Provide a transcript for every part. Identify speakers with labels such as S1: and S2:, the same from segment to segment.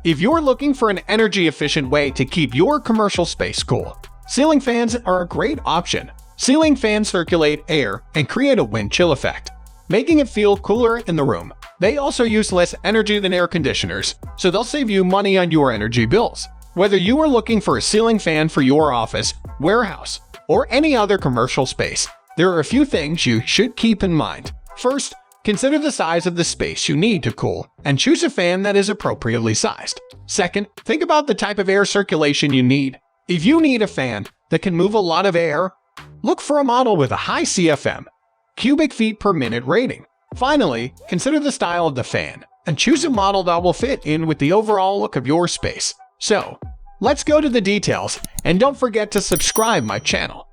S1: If you're looking for an energy-efficient way to keep your commercial space cool, ceiling fans are a great option. Ceiling fans circulate air and create a wind chill effect, making it feel cooler in the room. They also use less energy than air conditioners, so they'll save you money on your energy bills. Whether you are looking for a ceiling fan for your office, warehouse, or any other commercial space, there are a few things you should keep in mind. First, consider the size of the space you need to cool, and choose a fan that is appropriately sized. Second, think about the type of air circulation you need. If you need a fan that can move a lot of air, look for a model with a high CFM, cubic feet per minute rating. Finally, consider the style of the fan, and choose a model that will fit in with the overall look of your space. So, let's go to the details, and don't forget to subscribe my channel.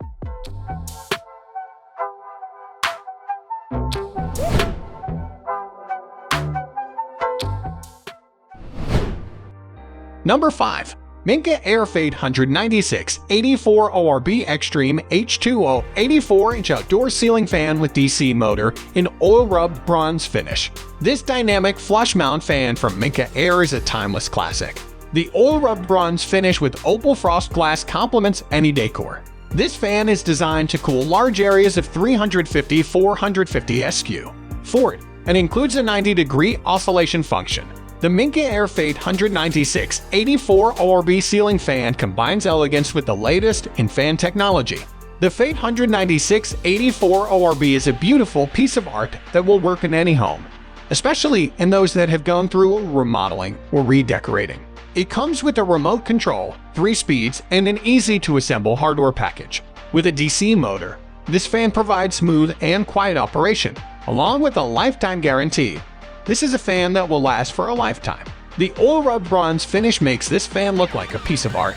S1: Number 5. Minka-Aire Fade 196 84 ORB Xtreme H2O 84-inch outdoor ceiling fan with DC motor in oil-rubbed bronze finish. This dynamic flush mount fan from Minka-Aire is a timeless classic. The oil-rubbed bronze finish with opal frost glass complements any decor. This fan is designed to cool large areas of 350-450 SQ for it, and includes a 90-degree oscillation function. The Minka-Aire Fade 196 84 ORB ceiling fan combines elegance with the latest in fan technology. The Fade 196 84 ORB is a beautiful piece of art that will work in any home, especially in those that have gone through remodeling or redecorating. It comes with a remote control, 3 speeds, and an easy-to-assemble hardware package. With a DC motor, this fan provides smooth and quiet operation, along with a lifetime guarantee. This is a fan that will last for a lifetime. The oil-rubbed bronze finish makes this fan look like a piece of art,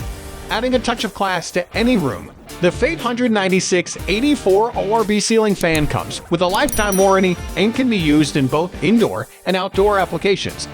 S1: adding a touch of class to any room. The Fade 196 84 ORB ceiling fan comes with a lifetime warranty and can be used in both indoor and outdoor applications.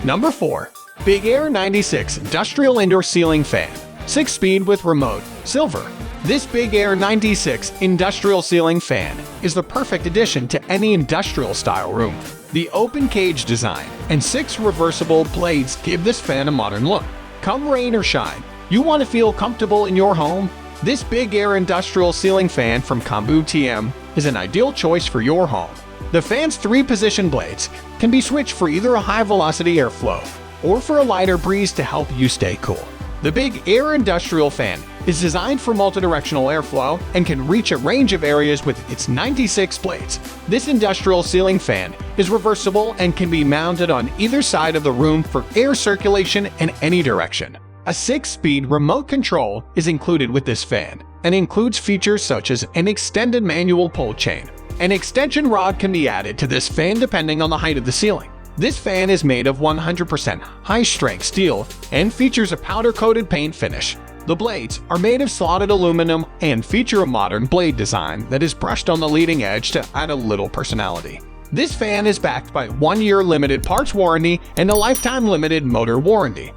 S1: Number 4. Big-Aire 96 Industrial Indoor Ceiling Fan 6-speed with remote, silver. This Big-Aire 96 industrial ceiling fan is the perfect addition to any industrial-style room. The open cage design and 6 reversible blades give this fan a modern look. Come rain or shine, you want to feel comfortable in your home? This Big-Aire industrial ceiling fan from Kambu TM is an ideal choice for your home. The fan's 3-position blades can be switched for either a high-velocity airflow or for a lighter breeze to help you stay cool. The Big-Aire industrial fan is designed for multidirectional airflow and can reach a range of areas with its 96 blades. This industrial ceiling fan is reversible and can be mounted on either side of the room for air circulation in any direction. A 6-speed remote control is included with this fan and includes features such as an extended manual pull chain. An extension rod can be added to this fan depending on the height of the ceiling. This fan is made of 100% high-strength steel and features a powder-coated paint finish. The blades are made of slotted aluminum and feature a modern blade design that is brushed on the leading edge to add a little personality. This fan is backed by 1-year limited parts warranty and a lifetime limited motor warranty.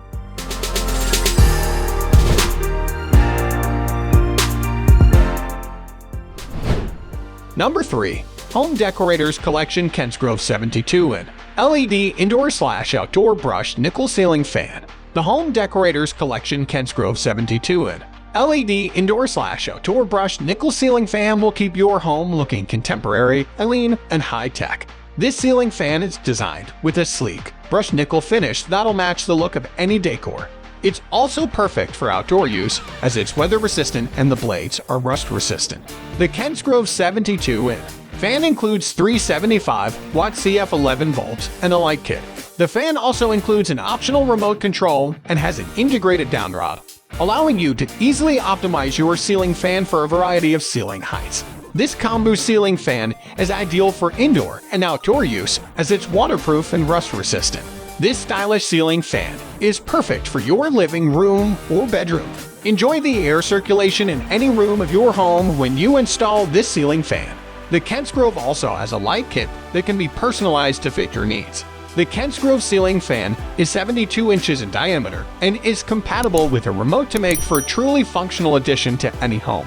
S1: Number 3. Home Decorators Collection Kensgrove 72-in LED Indoor/Outdoor Brushed Nickel Ceiling Fan. The Home Decorators Collection Kensgrove 72-in LED Indoor/Outdoor Brushed Nickel Ceiling Fan will keep your home looking contemporary, clean, and high-tech. This ceiling fan is designed with a sleek, brushed nickel finish that'll match the look of any decor. It's also perfect for outdoor use as it's weather-resistant and the blades are rust-resistant. The Kensgrove 72-in fan includes 3 75-watt CF11 bulbs and a light kit. The fan also includes an optional remote control and has an integrated down rod, allowing you to easily optimize your ceiling fan for a variety of ceiling heights. This Kambu ceiling fan is ideal for indoor and outdoor use as it's waterproof and rust-resistant. This stylish ceiling fan is perfect for your living room or bedroom. Enjoy the air circulation in any room of your home when you install this ceiling fan. The Kensgrove also has a light kit that can be personalized to fit your needs. The Kensgrove ceiling fan is 72 inches in diameter and is compatible with a remote to make for a truly functional addition to any home.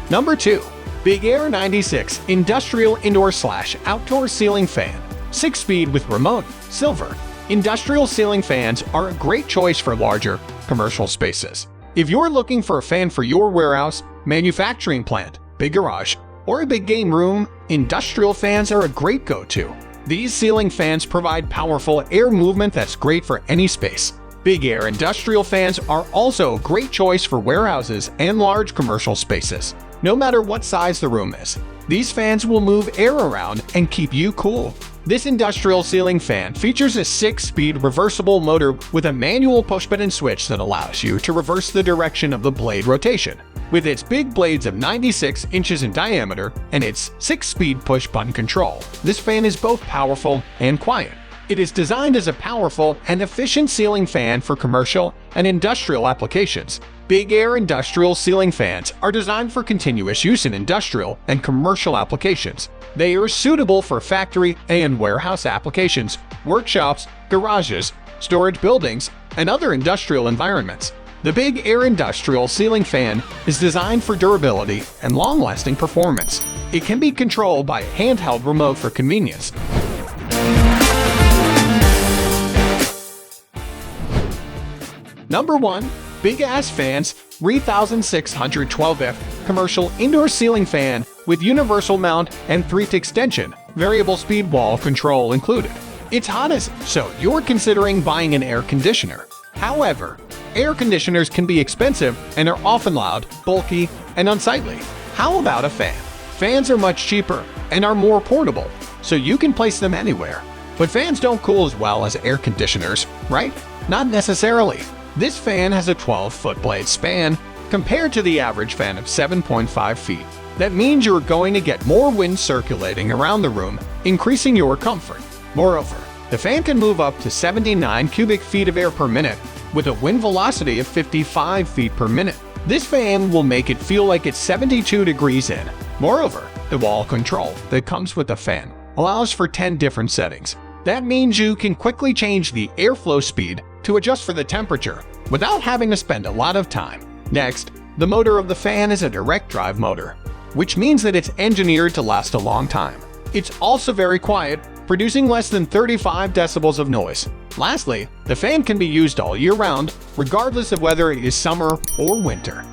S1: Number 2. Big-Aire 96 Industrial Indoor/Outdoor Ceiling Fan. 6-speed with remote, silver. Industrial ceiling fans are a great choice for larger, commercial spaces. If you're looking for a fan for your warehouse, manufacturing plant, big garage, or a big game room, industrial fans are a great go-to. These ceiling fans provide powerful air movement that's great for any space. Big-Aire industrial fans are also a great choice for warehouses and large commercial spaces. No matter what size the room is, these fans will move air around and keep you cool. This industrial ceiling fan features a 6-speed reversible motor with a manual push-button switch that allows you to reverse the direction of the blade rotation. With its big blades of 96 inches in diameter and its 6-speed push-button control, this fan is both powerful and quiet. It is designed as a powerful and efficient ceiling fan for commercial and industrial applications. Big-Aire industrial ceiling fans are designed for continuous use in industrial and commercial applications. They are suitable for factory and warehouse applications, workshops, garages, storage buildings, and other industrial environments. The Big-Aire industrial ceiling fan is designed for durability and long-lasting performance. It can be controlled by a handheld remote for convenience. Number 1. Big Ass Fans 3612F Commercial Indoor Ceiling Fan with universal mount and 3-th extension, variable speed wall control included. It's hottest, so you're considering buying an air conditioner. However, air conditioners can be expensive and are often loud, bulky, and unsightly. How about a fan? Fans are much cheaper and are more portable, so you can place them anywhere. But fans don't cool as well as air conditioners, right? Not necessarily. This fan has a 12-foot blade span compared to the average fan of 7.5 feet. That means you're going to get more wind circulating around the room, increasing your comfort. Moreover, the fan can move up to 79 cubic feet of air per minute with a wind velocity of 55 feet per minute. This fan will make it feel like it's 72 degrees in. Moreover, the wall control that comes with the fan allows for 10 different settings. That means you can quickly change the airflow speed to adjust for the temperature without having to spend a lot of time. Next, the motor of the fan is a direct drive motor, which means that it's engineered to last a long time. It's also very quiet, producing less than 35 decibels of noise. Lastly, the fan can be used all year round, regardless of whether it is summer or winter.